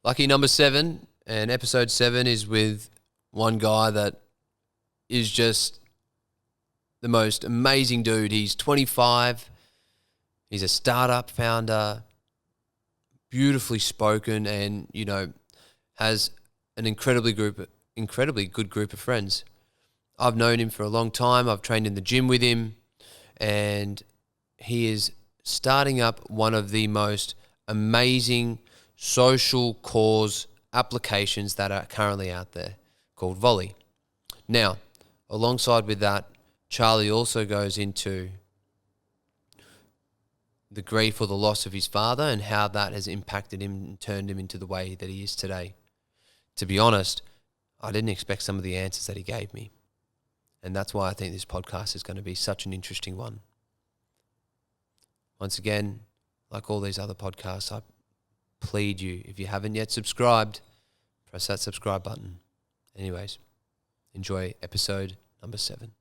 Lucky number 7, and episode 7 is with one guy that is just the most amazing dude. He's 25. He's a startup founder, beautifully spoken, and, has an incredibly good group of friends. I've known him for a long time. I've trained in the gym with him, and he is starting up one of the most amazing social cause applications that are currently out there called Volley. Now, alongside with that, Charlie also goes into the grief or the loss of his father and how that has impacted him and turned him into the way that he is today. To be honest, I didn't expect some of the answers that he gave me. And that's why I think this podcast is going to be such an interesting one. Once again, like all these other podcasts, I plead you, if you haven't yet subscribed, press that subscribe button. Anyways, enjoy episode number 7.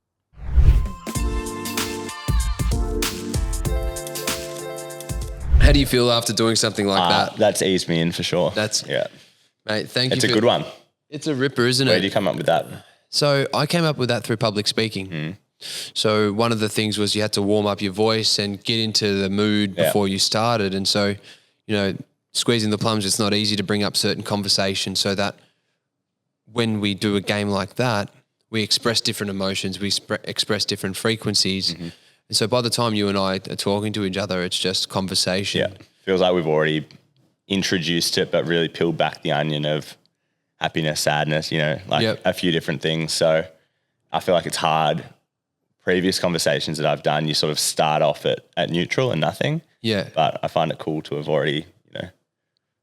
How do you feel after doing something like that? That's eased me in for sure. Mate, thank you. It's a good one. It's a ripper, isn't it? Where did you come up with that? So I came up with that through public speaking. So one of the things was you had to warm up your voice and get into the mood before you started. And so, squeezing the plums, it's not easy to bring up certain conversations so that when we do a game like that, we express different emotions, we express different frequencies. And so by the time you and I are talking to each other, it's just conversation. Yeah. Feels like we've already introduced it, but really peeled back the onion of happiness, sadness, a few different things. So I feel like it's hard. Previous conversations that I've done, you sort of start off at neutral and nothing. Yeah. But I find it cool to have already,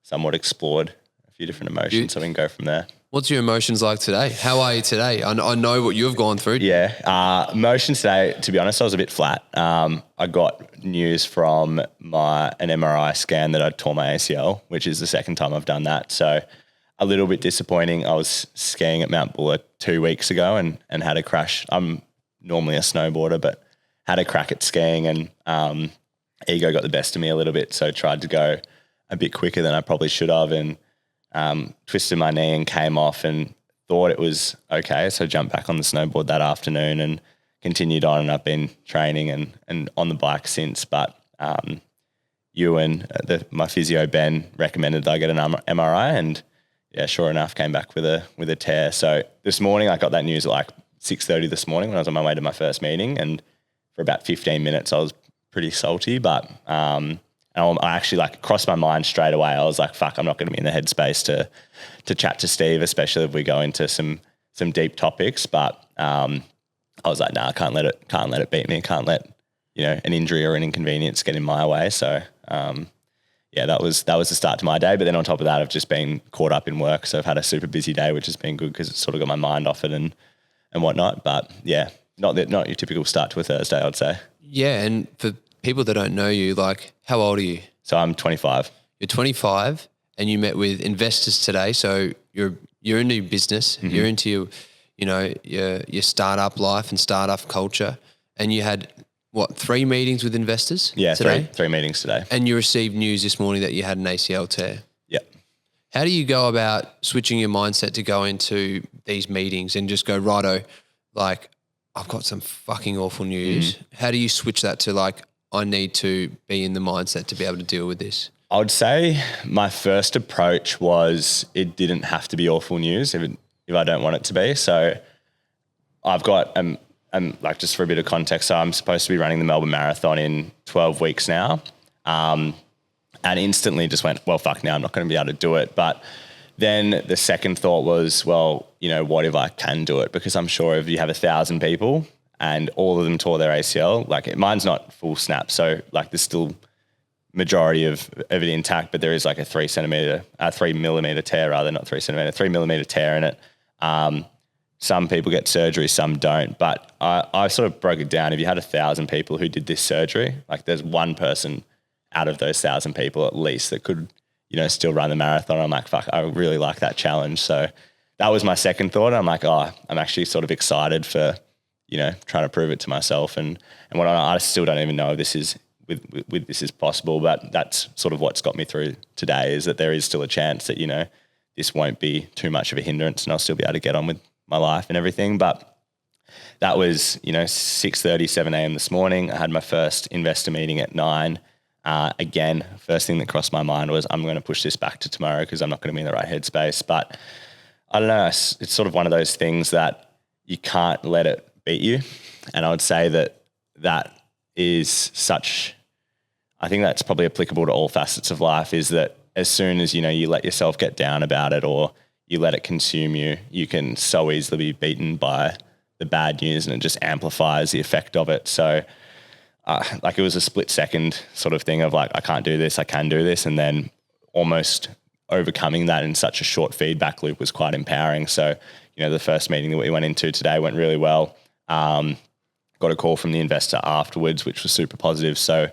somewhat explored a few different emotions, so we can go from there. What's your emotions like today? How are you today? I know what you've gone through. Yeah. Emotions today, to be honest, I was a bit flat. I got news from an MRI scan that I tore my ACL, which is the second time I've done that. So a little bit disappointing. I was skiing at Mount Buller 2 weeks ago and had a crash. I'm normally a snowboarder, but had a crack at skiing and ego got the best of me a little bit. So tried to go a bit quicker than I probably should have and twisted my knee and came off and thought it was okay. So jumped back on the snowboard that afternoon and continued on, and I've been training and on the bike since. But you and my physio, Ben, recommended that I get an MRI, and sure enough, came back with a tear. So this morning I got that news at like 6:30 this morning when I was on my way to my first meeting, and for about 15 minutes I was pretty salty, but I actually crossed my mind straight away. I was like, fuck, I'm not going to be in the headspace to chat to Steve, especially if we go into some deep topics. But I was like, nah, I can't let it beat me. I can't let, an injury or an inconvenience get in my way. So that was the start to my day. But then on top of that, I've just been caught up in work. So I've had a super busy day, which has been good because it's sort of got my mind off it and whatnot. But yeah, not your typical start to a Thursday, I'd say. Yeah, and for people that don't know you, how old are you? So I'm 25. You're 25 and you met with investors today. So you're in your business, you're into your startup life and startup culture, and you had 3 meetings with investors today? Three meetings today. And you received news this morning that you had an ACL tear. Yep. How do you go about switching your mindset to go into these meetings and just go, righto, I've got some fucking awful news. How do you switch that to I need to be in the mindset to be able to deal with this? I would say my first approach was it didn't have to be awful news if I don't want it to be. So I've got, just for a bit of context, so I'm supposed to be running the Melbourne Marathon in 12 weeks now, and instantly just went, well, fuck, now I'm not going to be able to do it. But then the second thought was, well, what if I can do it? Because I'm sure if you have 1,000 people and all of them tore their ACL, mine's not full snap. So there's still majority of it intact, but there is a 3 millimeter tear rather, not 3 centimeter, 3 millimeter tear in it. Some people get surgery, some don't. But I sort of broke it down. If you had 1,000 people who did this surgery, there's one person out of those 1,000 people at least that could, still run the marathon. I'm like, fuck, I really like that challenge. So that was my second thought. I'm like, I'm actually sort of excited for, trying to prove it to myself. And what I still don't even know if this is with this is possible. But that's sort of what's got me through today, is that there is still a chance that, this won't be too much of a hindrance and I'll still be able to get on with my life and everything. But that was, 6:30, 7 a.m. this morning. I had my first investor meeting at 9. Again, first thing that crossed my mind was I'm going to push this back to tomorrow because I'm not going to be in the right headspace. But I don't know, it's sort of one of those things that you can't let it beat you. And I would say that is I think that's probably applicable to all facets of life, is that as soon as, you let yourself get down about it or you let it consume you, you can so easily be beaten by the bad news and it just amplifies the effect of it. So it was a split second sort of thing of like, I can't do this, I can do this. And then almost overcoming that in such a short feedback loop was quite empowering. So, the first meeting that we went into today went really well. Got a call from the investor afterwards, which was super positive. So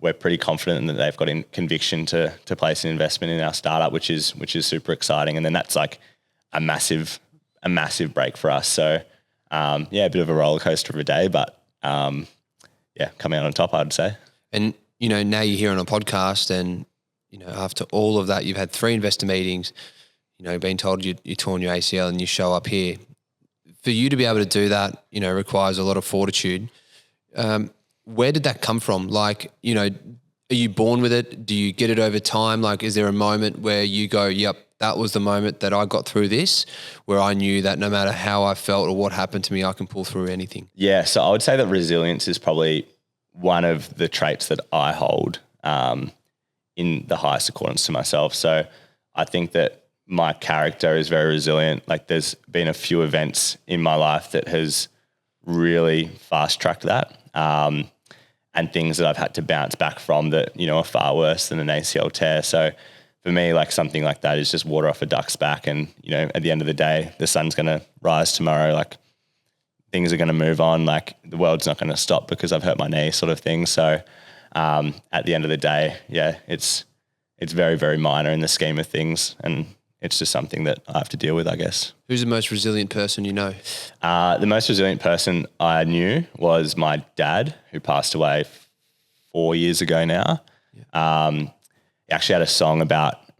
we're pretty confident that they've got conviction to place an investment in our startup, which is super exciting. And then that's like a massive break for us. So a bit of a roller coaster of a day, but coming out on top, I'd say. And, now you're here on a podcast and, after all of that, you've had 3 investor meetings, being told you're torn your ACL and you show up here. For you to be able to do that, requires a lot of fortitude. Where did that come from? Like, are you born with it? Do you get it over time? Like, is there a moment where you go, yep, that was the moment that I got through this, where I knew that no matter how I felt or what happened to me, I can pull through anything? Yeah. So I would say that resilience is probably one of the traits that I hold in the highest accordance to myself. So I think that my character is very resilient. Like, there's been a few events in my life that has really fast tracked that. And things that I've had to bounce back from that, are far worse than an ACL tear. So for me, like, something like that is just water off a duck's back. And, at the end of the day, the sun's going to rise tomorrow. Like, things are going to move on. Like, the world's not going to stop because I've hurt my knee, sort of thing. So at the end of the day, it's very, very minor in the scheme of things. And it's just something that I have to deal with, I guess. Who's the most resilient person you know? The most resilient person I knew was my dad, who passed away 4 years ago now. Yeah. He actually had a song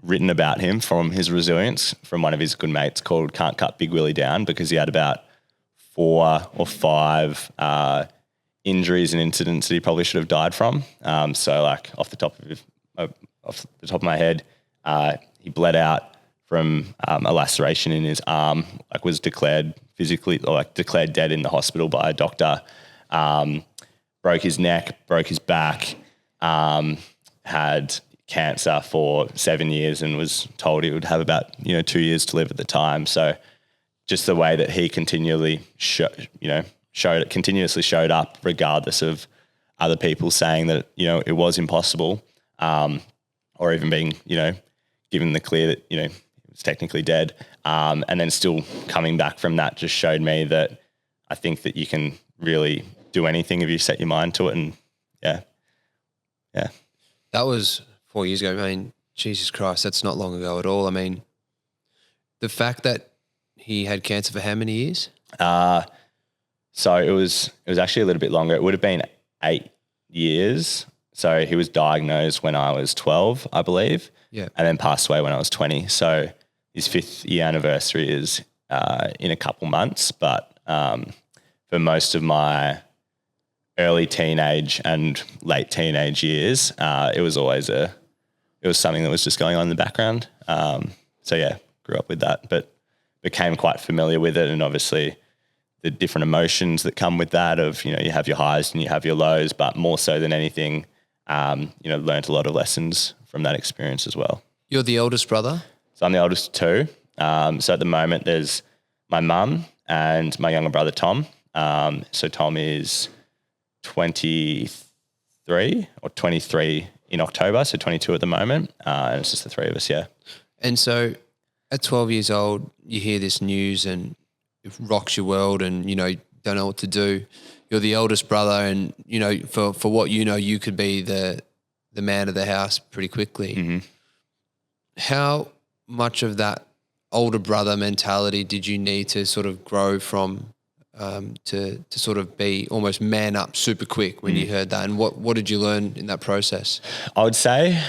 written about him from his resilience from one of his good mates called "Can't Cut Big Willie Down," because he had about 4 or 5 injuries and incidents that he probably should have died from. So, like, off the top of my head, he bled out from a laceration in his arm, like, was declared dead in the hospital by a doctor. Broke his neck, broke his back, had cancer for 7 years and was told he would have about 2 years to live at the time. So just the way that he continuously showed up, regardless of other people saying that it was impossible, or even being given the clear that he was technically dead, and then still coming back from that just showed me that I think that you can really do anything if you set your mind to it. And yeah. That was 4 years ago. I mean, Jesus Christ, that's not long ago at all. I mean, the fact that he had cancer for how many years? So it was actually a little bit longer. It would have been 8 years. So he was diagnosed when I was 12, I believe. Yeah. And then passed away when I was 20. So his 5th year anniversary is in a couple months. But for most of my early teenage and late teenage years, it was always something that was just going on in the background. So yeah, grew up with that, but became quite familiar with it. And obviously the different emotions that come with that of, you have your highs and you have your lows, but more so than anything, learned a lot of lessons from that experience as well. You're the eldest brother? So I'm the eldest of 2. So at the moment there's my mum and my younger brother, Tom. So Tom is 23 in October, so 22 at the moment. And it's just the 3 of us, yeah. And so at 12 years old, you hear this news and it rocks your world and, don't know what to do. You're the eldest brother and, for what you could be the man of the house pretty quickly. Mm-hmm. How much of that older brother mentality did you need to sort of grow from to sort of be almost man up super quick when you heard that? And what did you learn in that process? I would say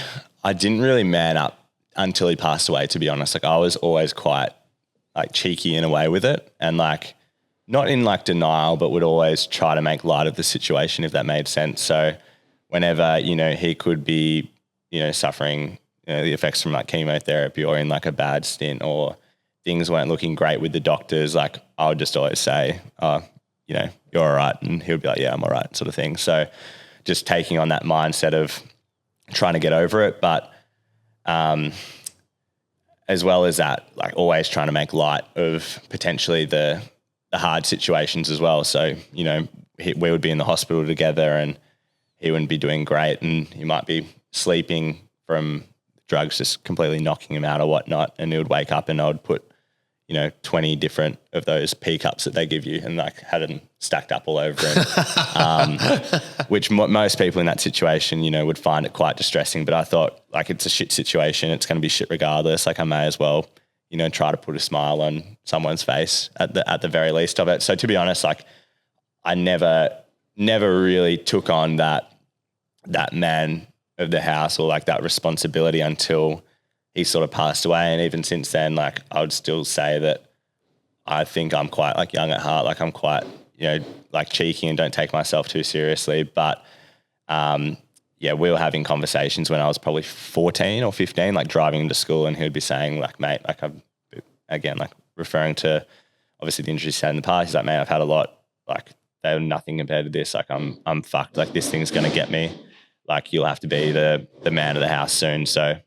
I didn't really man up until he passed away, to be honest. Like I was always quite like cheeky in a way with it, and like not in like denial, but would always try to make light of the situation, if that made sense. So whenever, he could be, suffering, the effects from like chemotherapy or in like a bad stint or things weren't looking great with the doctors, like I would just always say, you're all right. And he would be like, yeah, I'm all right, sort of thing. So just taking on that mindset of trying to get over it. But as well as that, like always trying to make light of potentially the hard situations as well. So, we would be in the hospital together and he wouldn't be doing great and he might be sleeping from drugs just completely knocking him out or whatnot, and he would wake up and I would put 20 different of those pee cups that they give you and like had them stacked up all over him, which most people in that situation, would find it quite distressing. But I thought, like, it's a shit situation. It's going to be shit regardless. Like I may as well, try to put a smile on someone's face at the very least of it. So to be honest, like I never really took on that man of the house or like that responsibility until he sort of passed away. And even since then, like I would still say that I think I'm quite like young at heart. Like I'm quite, like cheeky and don't take myself too seriously. But we were having conversations when I was probably 14 or 15, like driving to school, and he would be saying like, mate, like I'm, again, like referring to obviously the injuries he had in the past. He's like, mate, I've had a lot, like they were nothing compared to this. Like I'm fucked. Like this thing's going to get me. Like you'll have to be the man of the house soon. So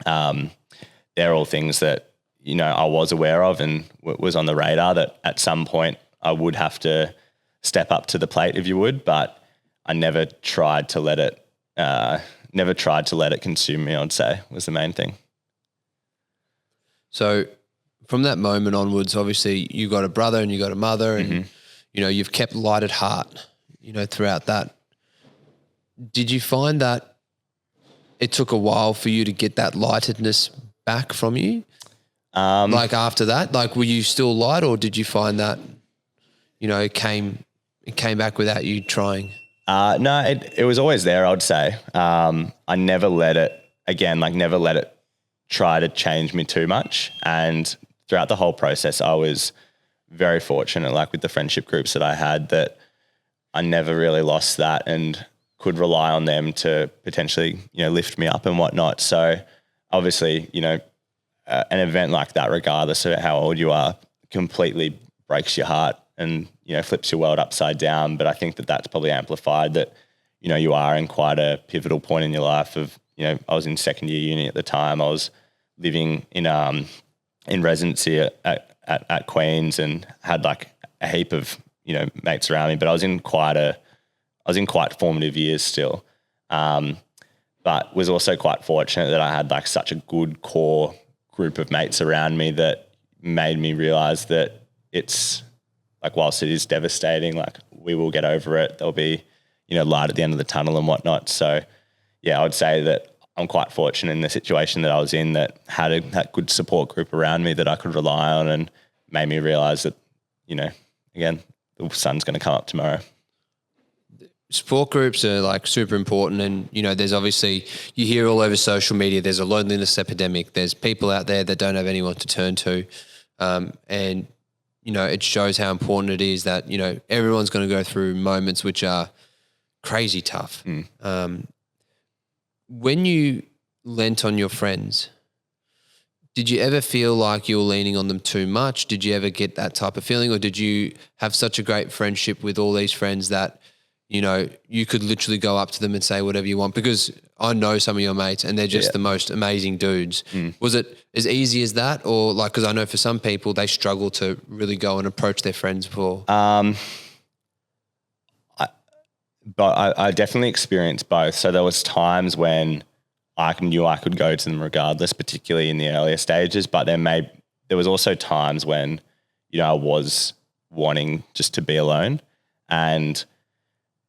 they're all things that, I was aware of and was on the radar that at some point I would have to step up to the plate, if you would, but I never tried to let it consume me, I'd say, was the main thing. So from that moment onwards, obviously you got a brother and you got a mother and, you've kept light at heart, throughout that. Did you find that it took a while for you to get that lightedness back from you? Like after that, like were you still light, or did you find that, it came back without you trying? No, it was always there, I'd say. I never let it try to change me too much. And throughout the whole process, I was very fortunate, like with the friendship groups that I had, that I never really lost that and could rely on them to potentially, lift me up and whatnot. So obviously, an event like that, regardless of how old you are, completely breaks your heart and, flips your world upside down. But I think that that's probably amplified that, you are in quite a pivotal point in your life of, I was in second year uni at the time. I was living in residency at Queen's and had like a heap of, mates around me, but I was in quite formative years still. But was also quite fortunate that I had like such a good core group of mates around me that made me realize that it's like, whilst it is devastating, like we will get over it. There'll be, light at the end of the tunnel and whatnot. So yeah, I would say that I'm quite fortunate in the situation that I was in, that had that good support group around me that I could rely on, and made me realize that, again, the sun's going to come up tomorrow. Support groups are like super important, and there's obviously, you hear all over social media, there's a loneliness epidemic. There's people out there that don't have anyone to turn to, and it shows how important it is that everyone's going to go through moments which are crazy tough. When you lent on your friends, did you ever feel like you were leaning on them too much? Did you ever get that type of feeling, or did you have such a great friendship with all these friends that you could literally go up to them and say whatever you want? Because I know some of your mates and they're just the most amazing dudes. Was it as easy as that? Or like, because I know for some people they struggle to really go and approach their friends before. But I definitely experienced both. So there was times when I knew I could go to them regardless, particularly in the earlier stages. But there was also times when, I was wanting just to be alone. And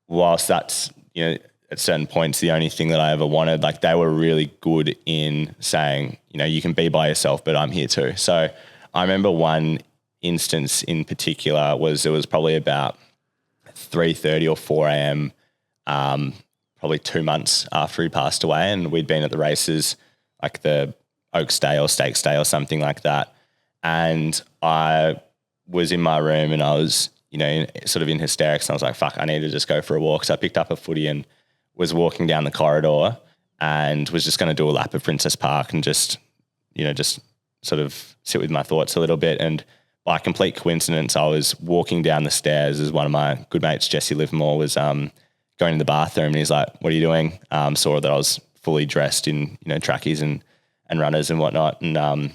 whilst that's, at certain points, the only thing that I ever wanted, like they were really good in saying, you can be by yourself, but I'm here too. So I remember one instance in particular was, it was probably about 3:30 or 4 a.m. Probably 2 months after he passed away, and we'd been at the races, like the Oaks Day or Stakes Day or something like that. And I was in my room and I was, sort of in hysterics. And I was like, fuck, I need to just go for a walk. So I picked up a footy and was walking down the corridor and was just going to do a lap of Princess Park and just sort of sit with my thoughts a little bit. And by complete coincidence, I was walking down the stairs as one of my good mates, Jesse Livermore, was going to the bathroom, and he's like, what are you doing? Saw that I was fully dressed in, trackies and runners and whatnot, and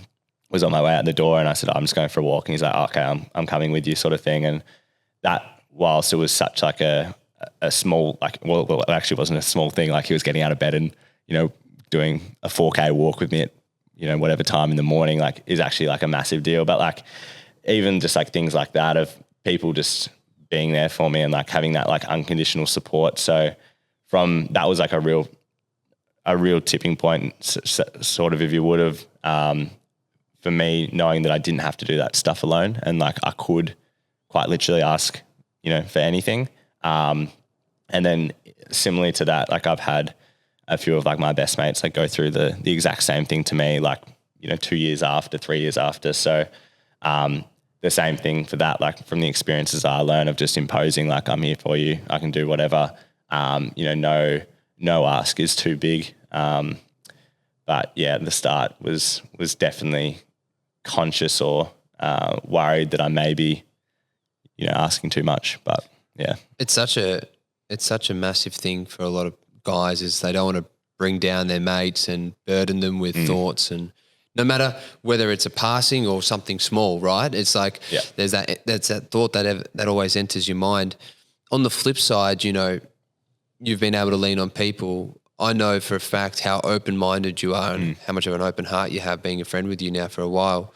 was on my way out the door, and I said, I'm just going for a walk. And he's like, okay, I'm coming with you, sort of thing. And that, whilst it was such like a small, like, well, it actually wasn't a small thing. Like, he was getting out of bed and, doing a 4K walk with me at, whatever time in the morning, like, is actually like a massive deal. But like, even just like things like that of people just being there for me and like having that like unconditional support. So from that was like a real tipping point, sort of, if you would have, for me, knowing that I didn't have to do that stuff alone, and like I could quite literally ask, for anything. And then similarly to that, like I've had a few of like my best mates like go through the exact same thing to me, like, 2 years after, 3 years after. So, the same thing for that, like from the experiences I learned of just imposing, like, I'm here for you, I can do whatever. No ask is too big. But yeah, the start was definitely conscious or worried that I may be, asking too much. But yeah, it's such a massive thing for a lot of guys, is they don't want to bring down their mates and burden them with thoughts, and no matter whether it's a passing or something small, right? It's like there's that thought that always enters your mind. On the flip side, you've been able to lean on people. I know for a fact how open-minded you are and how much of an open heart you have, being a friend with you now for a while.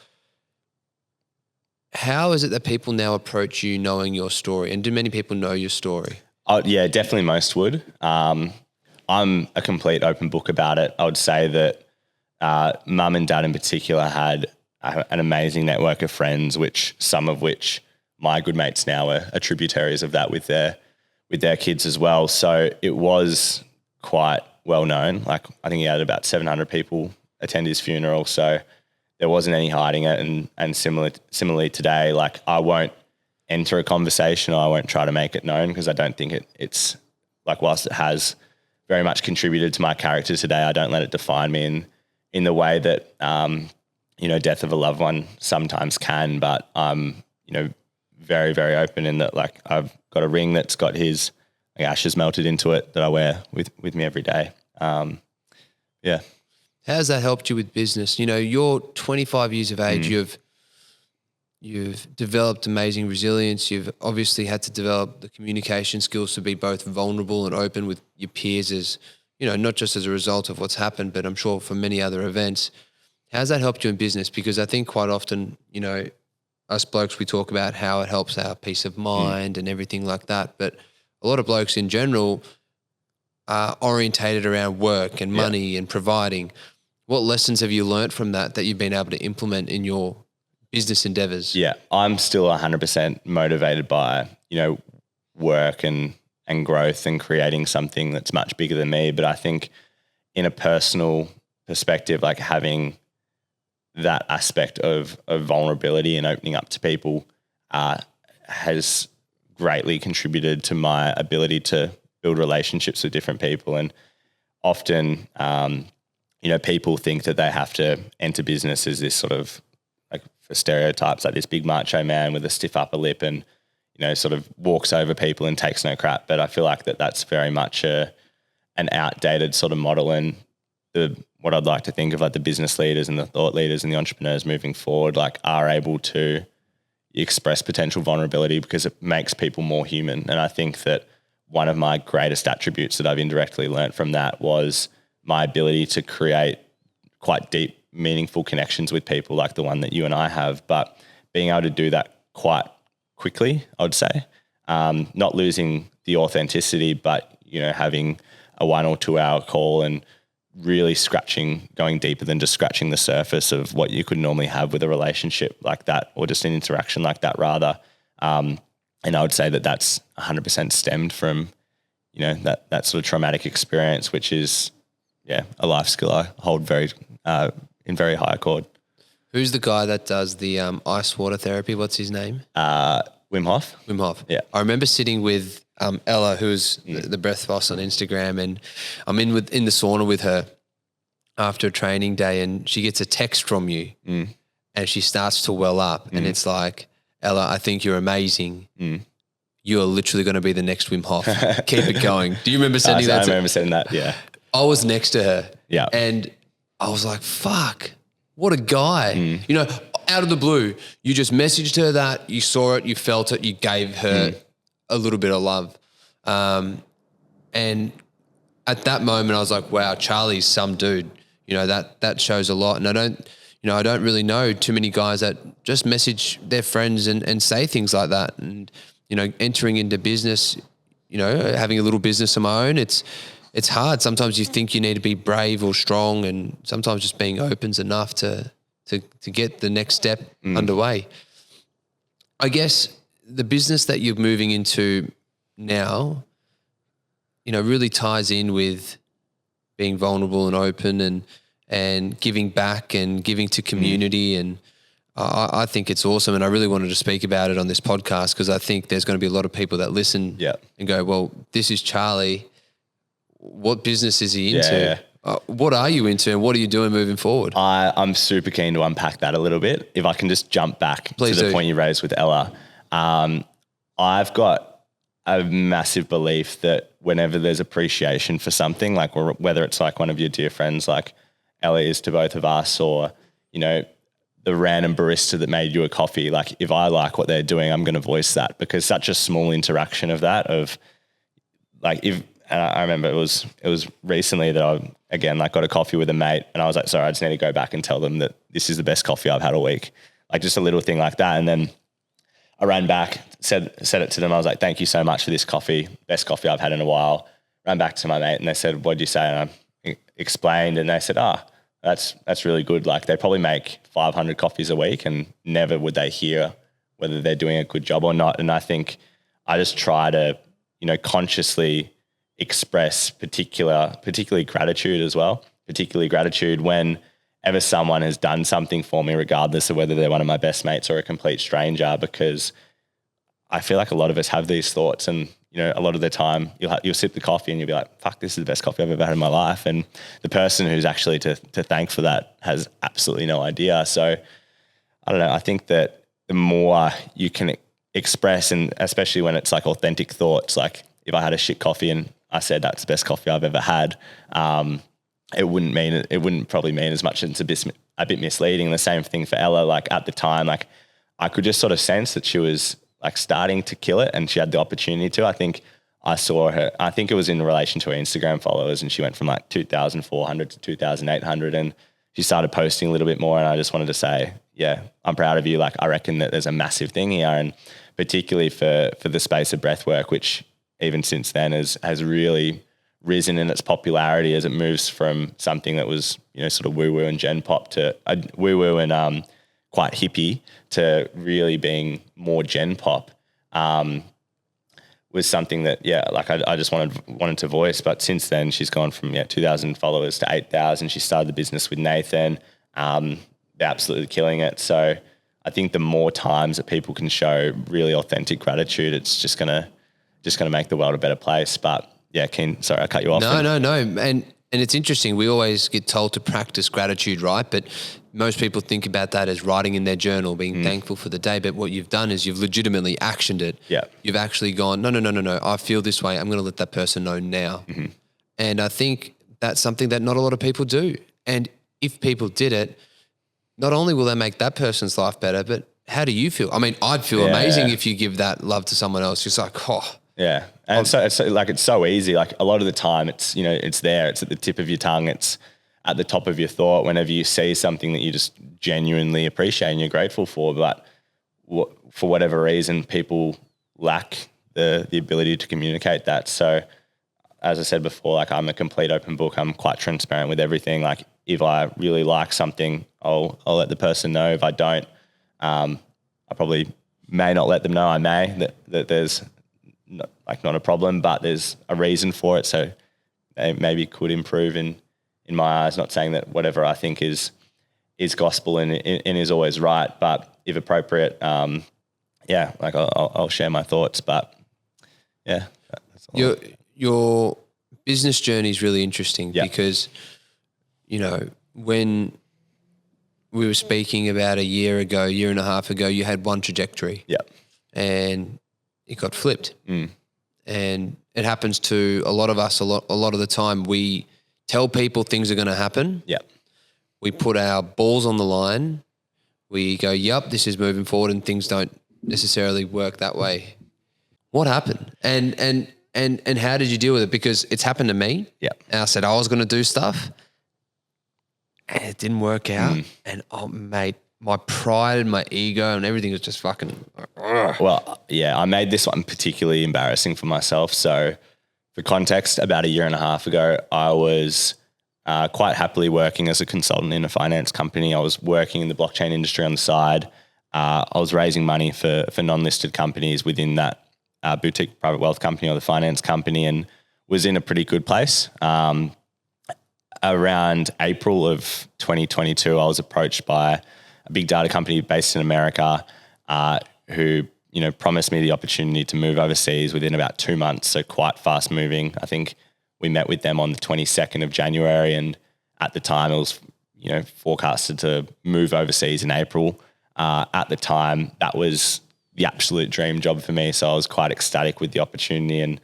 How is it that people now approach you knowing your story? And do many people know your story? Oh, yeah, definitely most would. I'm a complete open book about it. I would say that mum and dad in particular had an amazing network of friends, some of which my good mates now are tributaries of that with their kids as well. So it was quite well known. Like, I think he had about 700 people attend his funeral. So there wasn't any hiding it. And similarly today, like, I won't enter a conversation, or I won't try to make it known, because I don't think it's like, whilst it has very much contributed to my character today, I don't let it define me in the way that, death of a loved one sometimes can. But I'm, very, very open in that, like, I've got a ring that's got his ashes melted into it that I wear with me every day. Yeah. How's that helped you with business? You're 25 years of age. You've developed amazing resilience. You've obviously had to develop the communication skills to be both vulnerable and open with your peers, as, not just as a result of what's happened, but I'm sure for many other events. How's that helped you in business? Because I think quite often, us blokes, we talk about how it helps our peace of mind and everything like that. But a lot of blokes in general are orientated around work and money and providing. What lessons have you learnt from that you've been able to implement in your business endeavors? Yeah, I'm still 100% motivated by, work and growth and creating something that's much bigger than me. But I think in a personal perspective, like, having that aspect of vulnerability and opening up to people has greatly contributed to my ability to build relationships with different people. And often, people think that they have to enter business as this sort of, like, for stereotypes, like this big macho man with a stiff upper lip and, sort of walks over people and takes no crap. But I feel like that's very much an outdated sort of model. And what I'd like to think of, like, the business leaders and the thought leaders and the entrepreneurs moving forward, like, are able to express potential vulnerability, because it makes people more human. And I think that one of my greatest attributes that I've indirectly learnt from that was my ability to create quite deep, meaningful connections with people, like the one that you and I have, but being able to do that quite quickly, I would say. Not losing the authenticity, but, having a 1 or 2 hour call and really going deeper than just scratching the surface of what you could normally have with a relationship like that, or just an interaction like that rather. And I would say that that's 100% stemmed from, that sort of traumatic experience, which is, a life skill I hold in very high accord. Who's the guy that does the ice water therapy? What's his name? Wim Hof. Wim Hof. Yeah. I remember sitting with Ella, who's the breath boss on Instagram, and I'm in the sauna with her after a training day, and she gets a text from you, and she starts to well up, and it's like, Ella, I think you're amazing. You are literally going to be the next Wim Hof. Keep it going. Do you remember sending that? I remember sending that. Yeah. I was next to her. Yeah. And I was like, fuck, what a guy. Out of the blue, you just messaged her that, you saw it, you felt it, you gave her a little bit of love. And at that moment I was like, wow, Charlie's some dude. That shows a lot. And I don't really know too many guys that just message their friends and say things like that. And, entering into business, having a little business of my own, it's hard. Sometimes you think you need to be brave or strong, and sometimes just being open's enough to get the next step underway. I guess the business that you're moving into now, really ties in with being vulnerable and open and giving back and giving to community. And I think it's awesome. And I really wanted to speak about it on this podcast because I think there's going to be a lot of people that listen and go, well, this is Charlie. What business is he into? What are you into and what are you doing moving forward? I'm super keen to unpack that a little bit. If I can just jump back to the point you raised with Ella. I've got a massive belief that whenever there's appreciation for something, like whether it's like one of your dear friends like Ella is to both of us, or, the random barista that made you a coffee, like if I like what they're doing, I'm going to voice that, because such a small interaction of that, of like and I remember it was recently that I, again, like got a coffee with a mate and I was like, sorry, I just need to go back and tell them that this is the best coffee I've had all week. Like just a little thing like that. And then I ran back, said it to them. I was like, thank you so much for this coffee. Best coffee I've had in a while. Ran back to my mate and they said, what'd you say? And I explained and they said, that's really good. Like they probably make 500 coffees a week and never would they hear whether they're doing a good job or not. And I think I just try to, consciously express particularly gratitude as well, particularly gratitude whenever someone has done something for me, regardless of whether they're one of my best mates or a complete stranger, because I feel like a lot of us have these thoughts and, a lot of the time you'll sip the coffee and you'll be like, fuck, this is the best coffee I've ever had in my life. And the person who's actually to thank for that has absolutely no idea. So I don't know. I think that the more you can express, and especially when it's like authentic thoughts, like if I had a shit coffee and I said that's the best coffee I've ever had, it wouldn't probably mean as much. It's a bit misleading. The same thing for Ella. Like at the time, like I could just sort of sense that she was like starting to kill it and she had the opportunity to. I think I saw her, I think it was in relation to her Instagram followers, and she went from like 2,400 to 2,800 and she started posting a little bit more. And I just wanted to say, yeah, I'm proud of you. Like I reckon that there's a massive thing here, and particularly for the space of breathwork, which even since then has really risen in its popularity as it moves from something that was, sort of woo-woo and gen pop to woo-woo and quite hippie to really being more gen pop, was something that, I just wanted to voice. But since then she's gone from 2,000 followers to 8,000. She started the business with Nathan. They're absolutely killing it. So I think the more times that people can show really authentic gratitude, it's just gonna make the world a better place. But yeah, sorry, I cut you off. No. And it's interesting. We always get told to practice gratitude, right? But most people think about that as writing in their journal, being thankful for the day. But what you've done is you've legitimately actioned it. Yeah. You've actually gone, no. I feel this way. I'm going to let that person know now. Mm-hmm. And I think that's something that not a lot of people do. And if people did it, not only will they make that person's life better, but how do you feel? I mean, I'd feel amazing if you give that love to someone else. It's like, yeah. And it's so easy. Like a lot of the time it's, it's there, it's at the tip of your tongue. It's at the top of your thought whenever you see something that you just genuinely appreciate and you're grateful for. But for whatever reason, people lack the ability to communicate that. So as I said before, like I'm a complete open book. I'm quite transparent with everything. Like if I really like something, I'll let the person know. If I don't, I probably may not let them know. I may that there's not a problem, but there's a reason for it. So they maybe could improve in my eyes. Not saying that whatever I think is gospel and is always right, but if appropriate, like I'll share my thoughts. But yeah, that's all. Your business journey is really interesting because, when we were speaking about a year and a half ago, you had one trajectory. Yeah. And it got flipped. And it happens to a lot of us a lot of the time. We tell people things are going to happen. Yeah. We put our balls on the line. We go, yep, this is moving forward, and things don't necessarily work that way. What happened? And how did you deal with it? Because it's happened to me. Yeah. And I said I was going to do stuff and it didn't work out. And mate, my pride and my ego and everything was just fucking. Well, yeah, I made this one particularly embarrassing for myself. So for context, about a year and a half ago, I was quite happily working as a consultant in a finance company. I was working in the blockchain industry on the side. I was raising money for non-listed companies within that boutique private wealth company or the finance company, and was in a pretty good place. Around April of 2022, I was approached by a big data company based in America who, promised me the opportunity to move overseas within about 2 months. So quite fast moving. I think we met with them on the 22nd of January. And at the time it was, forecasted to move overseas in April. At the time that was the absolute dream job for me. So I was quite ecstatic with the opportunity and,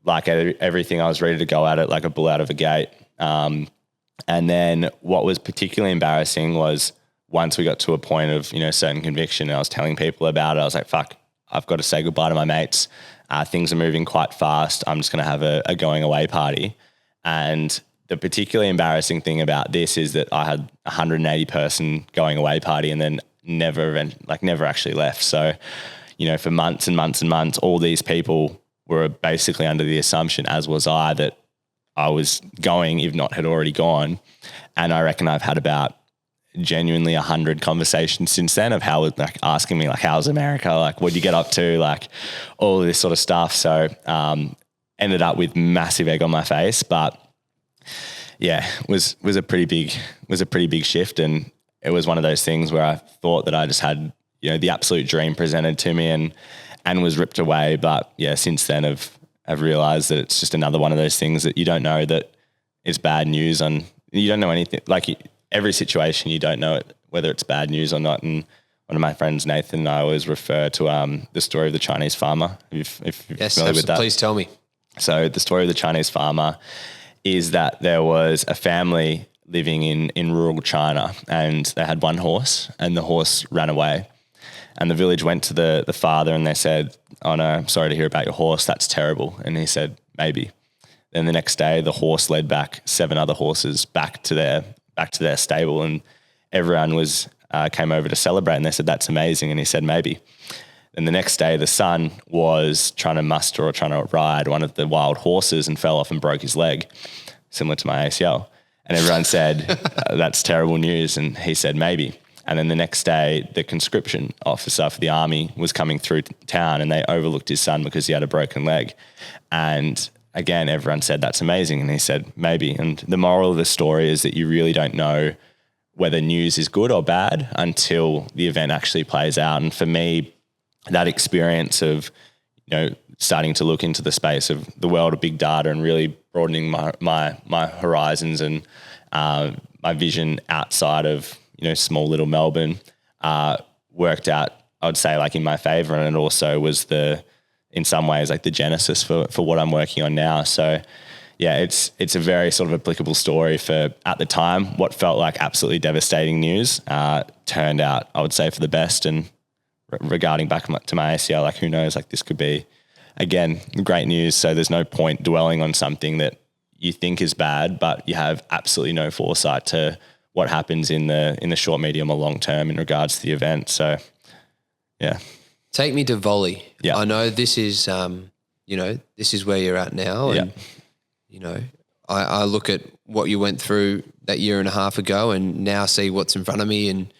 like everything, I was ready to go at it like a bull out of a gate. And then what was particularly embarrassing was once we got to a point of, certain conviction and I was telling people about it, I was like, fuck, I've got to say goodbye to my mates. Things are moving quite fast. I'm just going to have a going away party. And the particularly embarrassing thing about this is that I had a 180 person going away party and then never actually left. So, for months and months and months, all these people were basically under the assumption, as was I, that I was going, if not had already gone. And I reckon I've had about genuinely 100 conversations since then of how, like, asking me, like, how's America? Like, what'd you get up to? Like, all of this sort of stuff. So, ended up with massive egg on my face, but yeah, was a pretty big shift. And it was one of those things where I thought that I just had, the absolute dream presented to me and was ripped away. But yeah, since then I've realized that it's just another one of those things that you don't know that it's bad news on. You don't know anything. Like every situation, you don't know whether it's bad news or not. And one of my friends, Nathan, and I always refer to the story of the Chinese farmer. If you're familiar with that. Please tell me. So the story of the Chinese farmer is that there was a family living in rural China and they had one horse and the horse ran away. And the village went to the father and they said, oh no, I'm sorry to hear about your horse. That's terrible. And he said, maybe. Then the next day, the horse led back 7 other horses back to their stable, and everyone came over to celebrate. And they said, that's amazing. And he said, maybe. Then the next day, the son was trying to ride one of the wild horses and fell off and broke his leg, similar to my ACL. And everyone said, that's terrible news. And he said, maybe. And then the next day, the conscription officer for the army was coming through town and they overlooked his son because he had a broken leg. And again, everyone said, that's amazing. And he said, maybe. And the moral of the story is that you really don't know whether news is good or bad until the event actually plays out. And for me, that experience of, starting to look into the space of the world of big data and really broadening my horizons and my vision outside of, small little Melbourne, worked out, I would say, like in my favor. And it also was in some ways, like the genesis for what I'm working on now. So yeah, it's a very sort of applicable story for, at the time, what felt like absolutely devastating news, turned out, I would say, for the best. And regarding back to my ACL, like who knows, like this could be, again, great news. So there's no point dwelling on something that you think is bad, but you have absolutely no foresight to what happens in the short, medium or long term in regards to the event. So yeah. Take me to volley. Yeah. I know this is, this is where you're at now. And, I look at what you went through that year and a half ago and now see what's in front of me and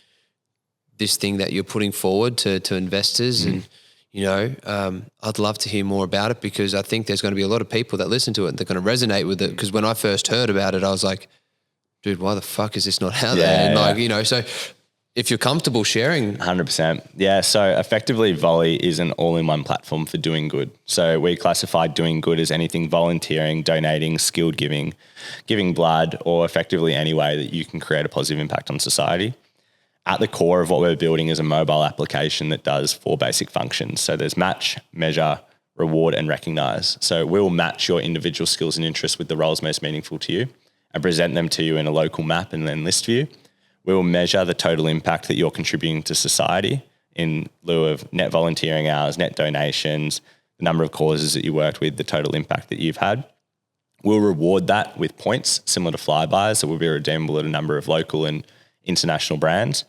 this thing that you're putting forward to investors. And, I'd love to hear more about it, because I think there's going to be a lot of people that listen to it and they're going to resonate with it. Because when I first heard about it, I was like, dude, why the fuck is this not out there? And so if you're comfortable sharing. 100%. Yeah. So effectively Volley is an all-in-one platform for doing good. So we classify doing good as anything volunteering, donating, skilled giving blood, or effectively any way that you can create a positive impact on society. At the core of what we're building is a mobile application that does 4 basic functions. So there's match, measure, reward, and recognize. So we'll match your individual skills and interests with the roles most meaningful to you and present them to you in a local map and then list view. We will measure the total impact that you're contributing to society in lieu of net volunteering hours, net donations, the number of causes that you worked with, the total impact that you've had. We'll reward that with points similar to Flybuys that will be redeemable at a number of local and international brands.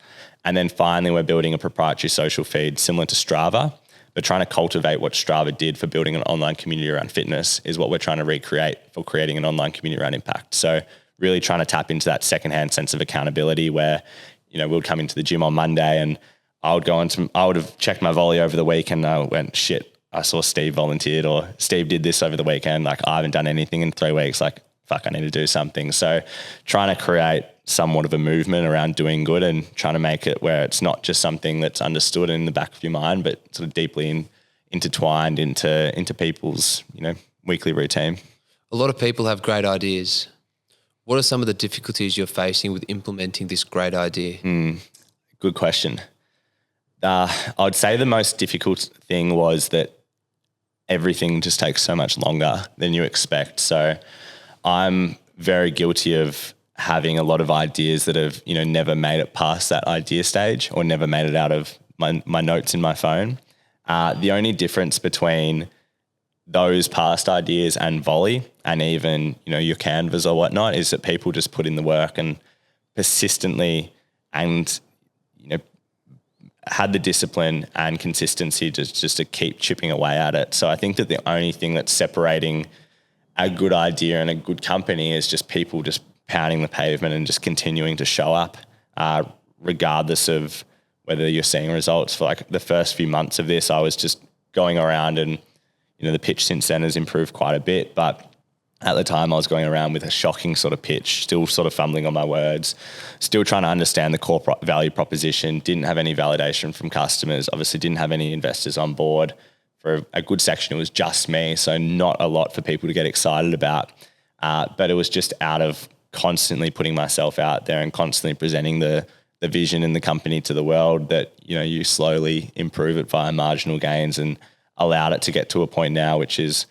And then finally, we're building a proprietary social feed similar to Strava, but trying to cultivate what Strava did for building an online community around fitness is what we're trying to recreate for creating an online community around impact. So really trying to tap into that secondhand sense of accountability where, we'll come into the gym on Monday and I would have checked my volley over the weekend and I went, shit, I saw Steve volunteered or Steve did this over the weekend. Like I haven't done anything in 3 weeks. Like, fuck, I need to do something. So trying to create somewhat of a movement around doing good and trying to make it where it's not just something that's understood in the back of your mind, but sort of deeply intertwined into people's, weekly routine. A lot of people have great ideas. What are some of the difficulties you're facing with implementing this great idea? Good question. I'd say the most difficult thing was that everything just takes so much longer than you expect. So I'm very guilty of having a lot of ideas that have, never made it past that idea stage or never made it out of my notes in my phone. The only difference between those past ideas and Volley and even, your Canvas or whatnot is that people just put in the work and persistently and, had the discipline and consistency just to keep chipping away at it. So I think that the only thing that's separating a good idea and a good company is just people just pounding the pavement and just continuing to show up, regardless of whether you're seeing results. For like the first few months of this, I was just going around and, the pitch since then has improved quite a bit, but at the time I was going around with a shocking sort of pitch, still sort of fumbling on my words, still trying to understand the core value proposition, didn't have any validation from customers, obviously didn't have any investors on board. For a good section, it was just me, so not a lot for people to get excited about. But it was just out of constantly putting myself out there and constantly presenting the vision in the company to the world that, you slowly improve it via marginal gains and allowed it to get to a point now, which is